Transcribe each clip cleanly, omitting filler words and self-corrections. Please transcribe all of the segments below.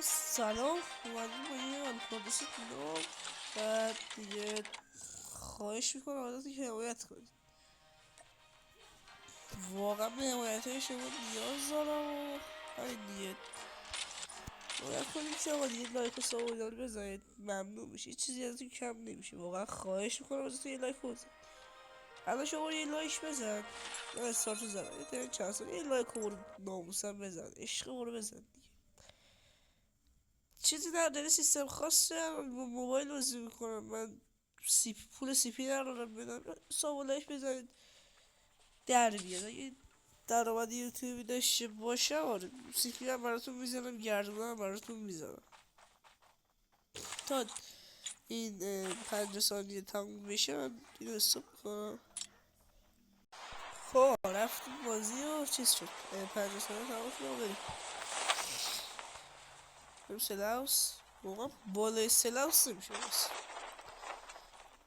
سلام اومدیم با یه الفادوس نو بعد دیگه خواهش میکنم ازتون که حمایت کنید. واقعا به حمایت های شما نیاز دارم و همین دیگه حمایت کنید که آقا دیگه لایک و سابقدار بزنید ممنون میشه. چیزی ازتون کم نمیشه. واقعا خواهش میکنم ازتون یه لایک بزنید. الان شما یه لایک بزن. من استارتو زدم یه ترین چند سال یه لایک رو ناموسم بزن. عشق رو بزن دیگه. چیزی در داره سیستم خاصه با موبایل بازی میکنم من. پول سی پی ندارم بدم سامولش بزنید در بیاد. اگه درآمد یوتیوبی داشته باشه آره سی پی هم براتون میزنم گردونم براتون میزنم تا این 5 ثانیه تموم بشه من اینو استوب میکنم. خب رفتیم بازی و چیز شد 5 ثانیه تموم شد و بریم سلاوس واقعا بالای سلاوس نمیشه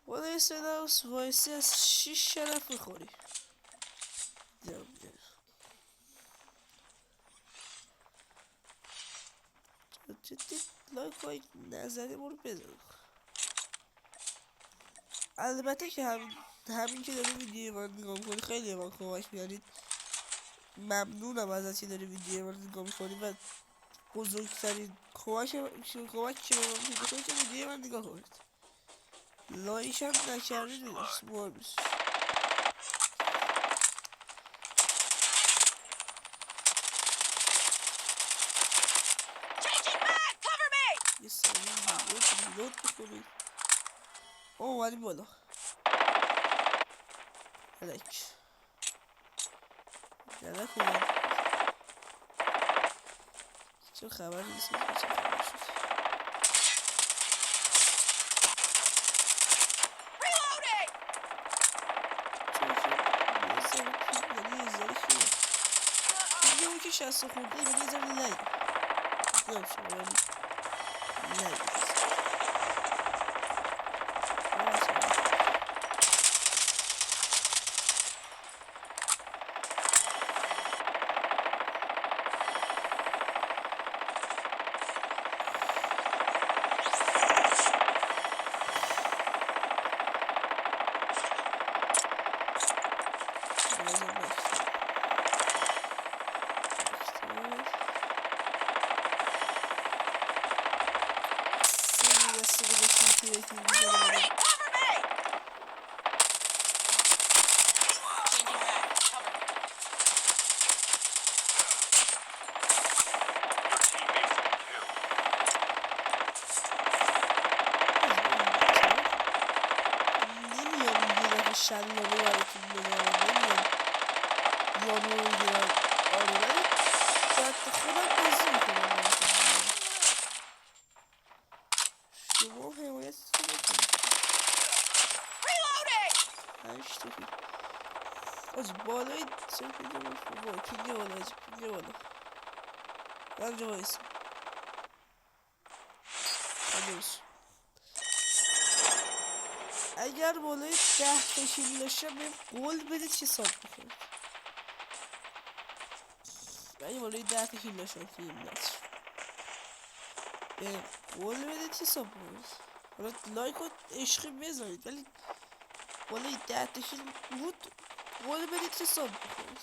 بالای سلاوس وایسی از 6 شرف میخوری. جدی لایک های نظری برو بزن. البته که همین که داری ویدیو من نگاه میکنی خیلی من کمک میارید. ممنونم ازت که داری ویدیو من نگاه میکنی و بزرگترین کمک که به من میکنی که ویدیو من نگاه کنید. لایش هم نکردید نیست مهم نیست. یه سریع ریلود بکنید. اومدیم بالا الک دلک اومد. چه خبر نیست چه خبر شد. اون که 60 خورده ولی یه ذره لگ نمیشه ولی لگ شلاقی براتون بزنم نمیدونم یارو رو میگیرم آره ولی باید خودم بازی میکنم شما حمایتتون بکنید. 8 تا آجی بالای چه پیده باید پینگه بالا آجی پینگه بالا بنجا بایست اگر بالای 10 تا کیل داشتم بهم قول بدید که ساب بکنید. اگه بالای 10 تا کیل داشتم توی این متر بهم قول بدید که ساب بکنید. حالا لایک و عشقی بذارید ولی بالای 10 تا کیل بود قول بدید که ساب بکنید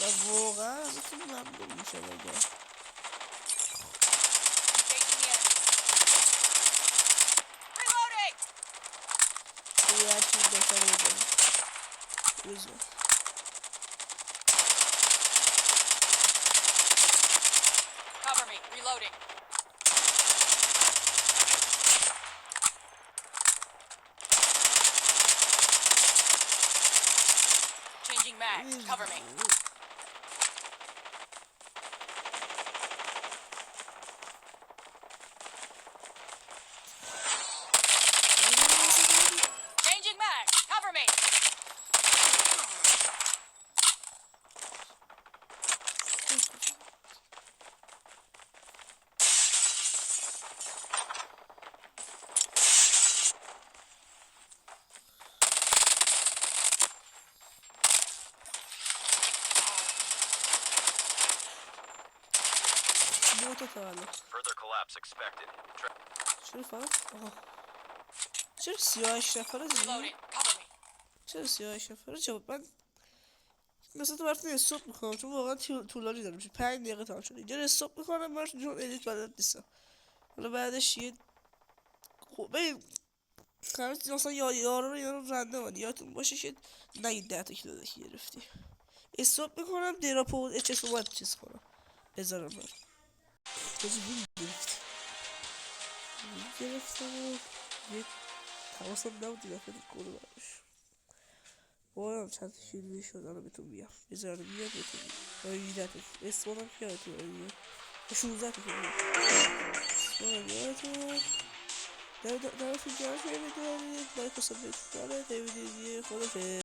و واقعا ازتون ممنون میشم اگر هر چیز بهتر بزنید. Cover me. Reloading. Changing mag. Cover me. Changing mag. Cover me. دو تا تولد Further collapse expected. چرا فقط چرا 38 نفره زیاد Reloading. Cover me. چرا 38 نفره جواب من مثلا تو براتون استوب میکنم چون واقعا طولانی داره میشه 5 دقیقه تمام شد اینجا استوب میکنم براتون چون ادیت بلد نیستم حالا بعدش یه ببین خرید مثلا یارو رو یارو رنده من یادتون باشه که نگید 10 تا کیلو دکی گرفتی استوب میکنم دراپ و اچ اس اومد چیز کنم بذارم من بازی وین گرفتم یه حواسم نبود دیگه خیلی کنه براش باید چند تا کیلوی شد الان بهتون بیام یه ذره بیاد بهتون بیام 18 تا اسمانم که یادتون بیاد 16 تا کیلوی اسمانم یادتون دمتون گرم که میدونید لایک و سابسکرایب کنید تا ویدیو دیگه خدافظ